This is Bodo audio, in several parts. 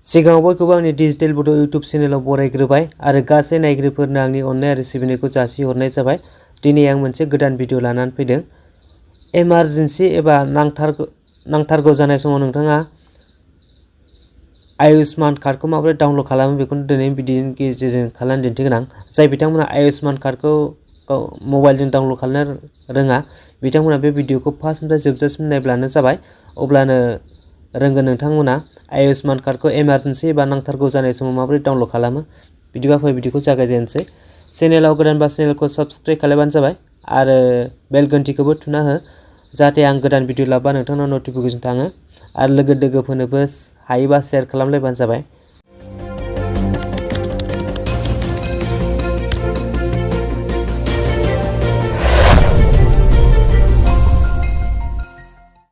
सिगाङाव बयखौबो आंनि डिजिटेल बड' इउटुब चेनेलाव बरायग्रोबाय आरो गासै नायगिरिफोरनो आंनि अननाय आरो सिबिनायखौ जासिहरनाय जाबाय। दिनै आं मोनसे गोदान भिडिअ लानानै फैदों। इमारजेन्सि एबा नांथारगौ जानाय समाव नोंथाङा आयुष्मान कार्डखौ माबोरै डाउनलड खालामो बेखौनो दिनैनि भिडिअनि गेजेरजों खालामनानै दिन्थिगोन आं। जाय बिथांमोना आयुष्मान कार्डखौ मबाइलजों डाउनलड खालामनो रोङा बिथांमोना बे भिडिअखौ फार्स्टनिफ्राय जोबजासिम नायब्लानो जाबाय। अब्लानो रोंगोन नोंथांमोना आयुष्मान कार्डखौ इमारजेन्सि एबा नांथारगौ जानाय समाव माबोरै डाउनलड खालामो। बिदिबा फै भिडिअखौ जागायजेननोसै। चेनेलाव गोदानबा चेनेलखौ साबस्क्राइब खालामबानो जाबाय आरो बेल घन्टिखौबो थुना हो जाहाथे आं गोदान भिडिअ लाबा नोंथांनाव नटिफिकेसन थाङो आरो लोगोफोरनोबो हायोबा शेयार खालामलायबानो जाबाय।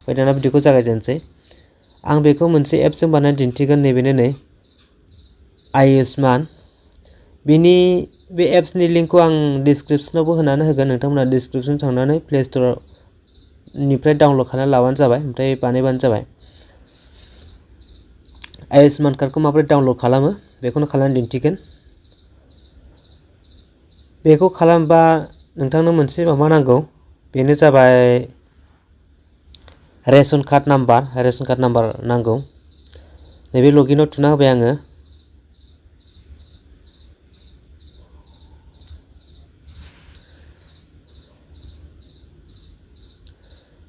दाना भिडिअखौ जागायजेननोसै। आं बेखौ मोनसे एपजों बानायनानै दिन्थिगोन। नैबेनो नै आयुष्मान। बे एप्सनि लिंकखौ आं डिसक्रिप्सनावबो होनानै होगोन। नोंथांमोना डिसक्रिप्सन थांनानै प्ले स्ट'रनिफ्राय डाउनलड खालामना लाबानो जाबाय ओमफ्राय बानायबानो जाबाय। आयुष्मान कार्डखौ माबोरै डाउनलड खालामो बेखौनो खालामनानै दिन्थिगोन। बेखौ खालामबा नोंथांनो मोनसे माबा नांगौ, बेनो जाबाय रेशन कार्ड नाम्बार नांगौ। नैबे लगिनआव थुना होबाय आङो।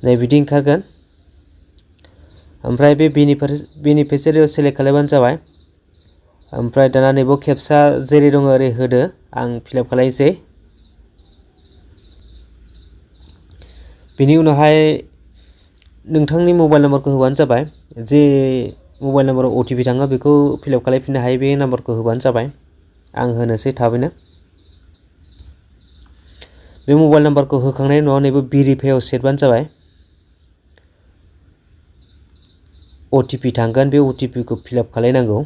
नै बिदि ओंखारगोन। ओमफ्राय बे बेनिफिसियारियाव सेलेक्ट खालामबानो जाबाय। ओमफ्राय दाना नैबेयाव खेबसा जेरै दङ ओरै होदो। आं फिलआप खालामनोसै। बेनि उनावहाय नोंथांनि मबाइल नाम्बारखौ होबानो जाबाय। जे मबाइल नाम्बाराव OTP थाङो बेखौ फिलआप खालामफिननो हायो। बे नाम्बारखौ होबानो जाबाय। आं होनोसै थाबैनो। बे मबाइल नाम्बारखौ होखांनायनि उनाव नैबे भेरिफाइआव सेरबानो जाबाय। OTP थांगोन, बे OTPखौ फिलआप खालामनांगौ।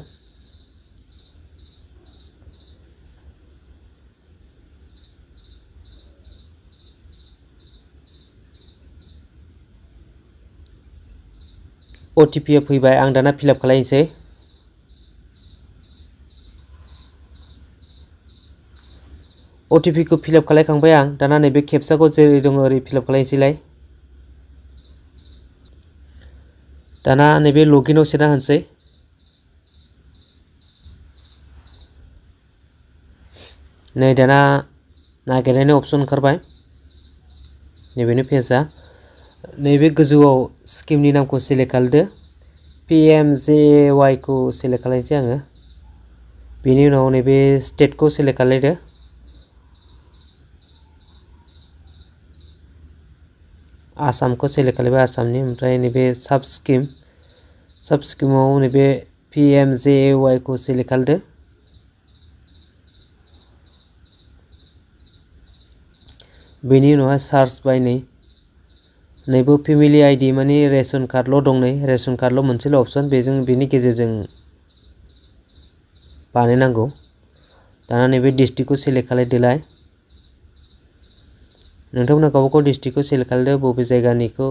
OTPआ फैबाय। आं दाना फिलआप खालामनोसै। OTPखौ फिलआप खालामखांबाय आं। दाना नैबे खेबसाखौ जेरै दङ ओरै फिलआप खालामनोसैलाय। दाना नैबे लगिनआव सोना होनोसै। नै दाना नागिरनायनि अपसन ओंखारबाय। नैबेनो पेजआ। नैबे गोजौआव स्किमनि नामखौ सेलेक्ट खालामदो। PMJY खौ सेलेक्ट खालामनोसै आङो। बेनि उनाव नैबे स्टेटखौ सेलेक्ट खालामदो। आसामखौ सेलेक्ट खालामबाय, आसामनि। ओमफ्राय नैबे साब स्किमाव नैबे PMJY खौ सेलेक्ट खालामदो। बेनि उनावहाय सार्च बाय नैबो फेमिलि आइडि माने रेशन कार्डल' दं। नै रेशन कार्डल' मोनसेल' अपसन, बेनि गेजेरजों बानायनांगौ। दाना नैबे डिस्ट्रिक्टखौ सेलेक्ट खालामदोलाय। नोंथांमोना गावबागाव डिस्ट्रिक्टखौ सेलेक्ट खालामदो, बबे जायगानिखौ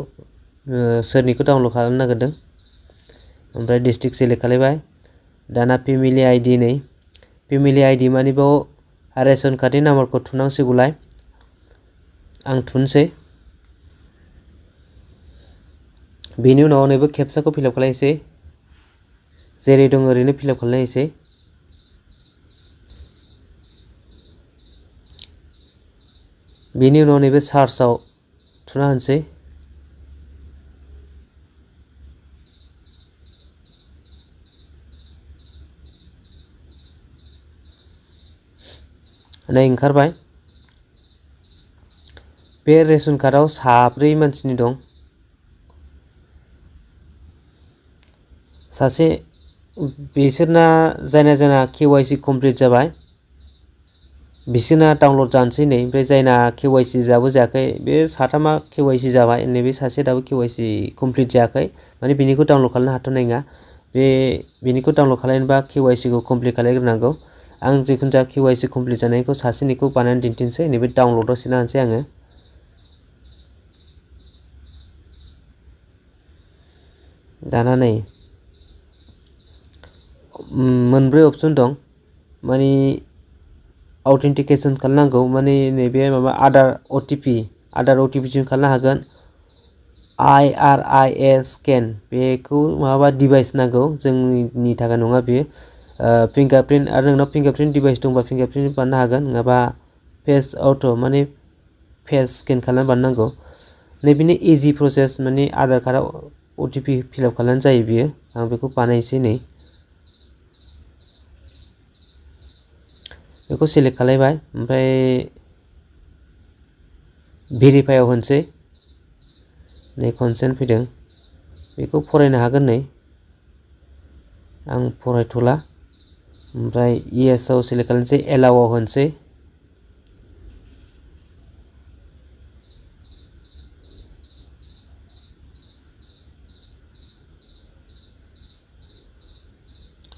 सोरनिखौ डाउनलड खालामनो नागिरदों। ओमफ्राय डिस्ट्रिक्ट सेलेक्ट खालामबाय। दाना फेमिलि आइडि माने बेयाव रेशन कार्डनि नाम्बारखौ थुनांसिगौलाय। आं थुनोसै। बेनि उनाव नैबे खेबसाखौ फिलआप खालामनोसै। जेरै दं ओरैनो फिलआप खालामनोसै। बेनि उनाव नैबे सार्चआव थुना होनोसै। नै ओंखारबाय। बे रेशन कार्डआव 4 मानसिनि दं। बिसोरना जायना KYC कमप्लिट जाबाय बिसोरना डाउनलड जानोसै नै। ओमफ्राय जायना KYC दाबो जायाखै बे 3 KYC जाबाय। नैबे सासे दाबो KYC कमप्लिट जायाखै, माने बिनिखौ डाउनलड खालामनो हाथ'नाय नङा। बिनिखौ डाउनलड खालामनोबा KYC खौ कमप्लिट खालामग्रोनांगौ। आं जिखुनु जाया KYC कमप्लिट जानायखौ सासेनिखौ बानायनानै दिन्थिनोसै। नैबे डाउनलडआव सोना होनोसै आङो। दाना नै मोनब्रै अपसन दं माने ऑथेंटिकेशन खालामनांगौ माने नैबे माबा आदार OTP जों खालामनो हागोन IRIS स्केन बेखौ माबा डिवाइस नांगौ जोंनि थाखाय नङा बेयो फिंगारप्रिन्ट आरो नोंनाव फिंगारप्रिन्ट डिवाइस दंबा फिंगारप्रिन्ट बानायनो हागोन नङाबा फेस अट' माने फेस स्केन खालामना बानायनांगौ नैबेनि इजि प्रसेस माने आधार कार्डआव OTP फिलआप खालामनानै जायो बियो आं बेखौ बानायसै नै बेखौ सेलेक्ट खालामबाय ओमफ्राय भेरिफाइआव होनसै नै कनसेन्ट फैदों बेखौ फरायनो हागोन नै आं फरायथ'ला ओमफ्राय येसआव सेलेक्ट खालामसै एलाउआव होनसै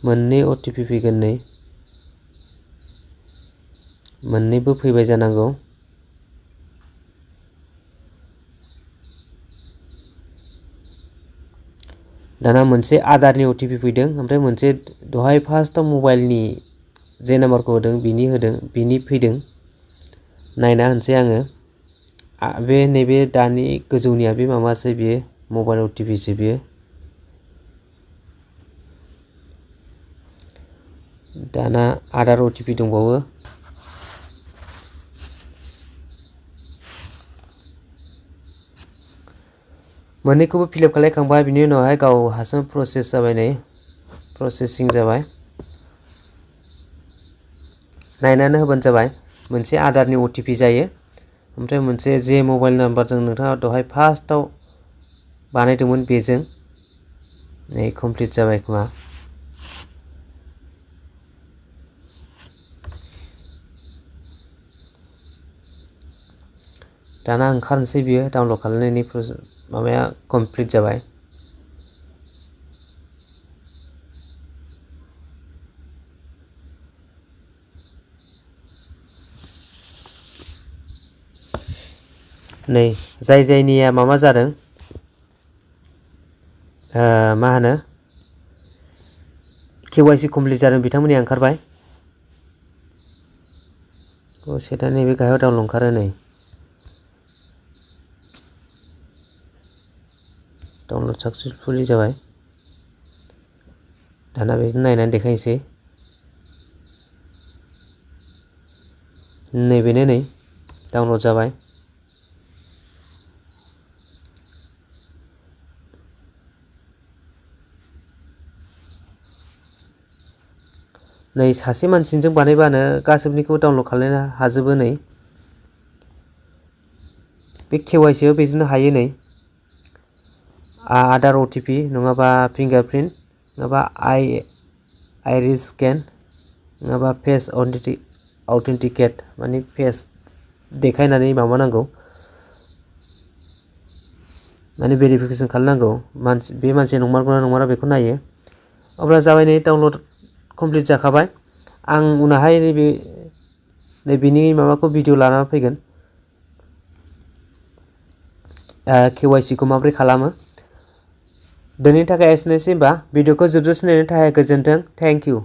मोननै OTP फैगोन नै मोननैबो फैबाय जानांगौ दाना मोनसे आधारनि OTP फैदों ओमफ्राय मोनसे दहाय फार्स्टआव मबाइलनि जे नाम्बारखौ होदों बिनि फैदों नायना होनसै आङो बे नैबे दानि गोजौनिया बे माबासो बियो मबाइल OTP सो बियो दाना आधार OTP दंबावो मोननैखौबो फिलआप खालामखांबाय बिनि उनावहाय गाव हारसिं प्रसेस जाबाय नै प्रसेसिं जाबाय नायनानै होबानो जाबाय मोनसे आधारनि OTP जायो ओमफ्राय मोनसे जे मबाइल नाम्बारजों नोंथाङा दहाय फार्स्टआव बानायदोंमोन बेजों नै कमप्लिट जाबाय खोमा दाना ओंखारनोसै बियो डाउनलड खालामनायनि माबाया कमप्लिट जाबाय नै जायनिया माबा जादों मा होनो KYC कमप्लिट जादों बिथांमोननिया ओंखारबाय सेटा नैबे गाहायाव डाउनलड ओंखारो नै डाउनलड सक्सेसफुली जाबाय दाना बेखौ नायनानै देखायनोसै नैबेनो नै डाउनलड जाबाय नै सासे मानसिजों बानायबानो गासिबनिखौबो डाउनलड खालामनो हाजोबो नै बे KYCआव बेजोंनो हायो नै आधार OTP नङाबा फिंगारप्रिन्ट नङाबा आइरिस स्केन नङाबा फेस ऑथेंटिकेट माने फेस देखायनानै माबानांगौ माने भेरिफिकेसन खालामनांगौ बे मानसिया नंमारगौना नंमारा बेखौ नायो अब्ला जाबाय नै डाउनलड कमप्लिट जाखाबाय आं उनावहाय नैबेनि माबाखौ भिडिअ लानानै फैगोन KYC खौ माबोरै खालामो दिनैनि थाखाय एसेनोसै होनबा भिडिअखौ जोबजासिम नायनायनि थाखाय गोजोन्थों थेंक इउ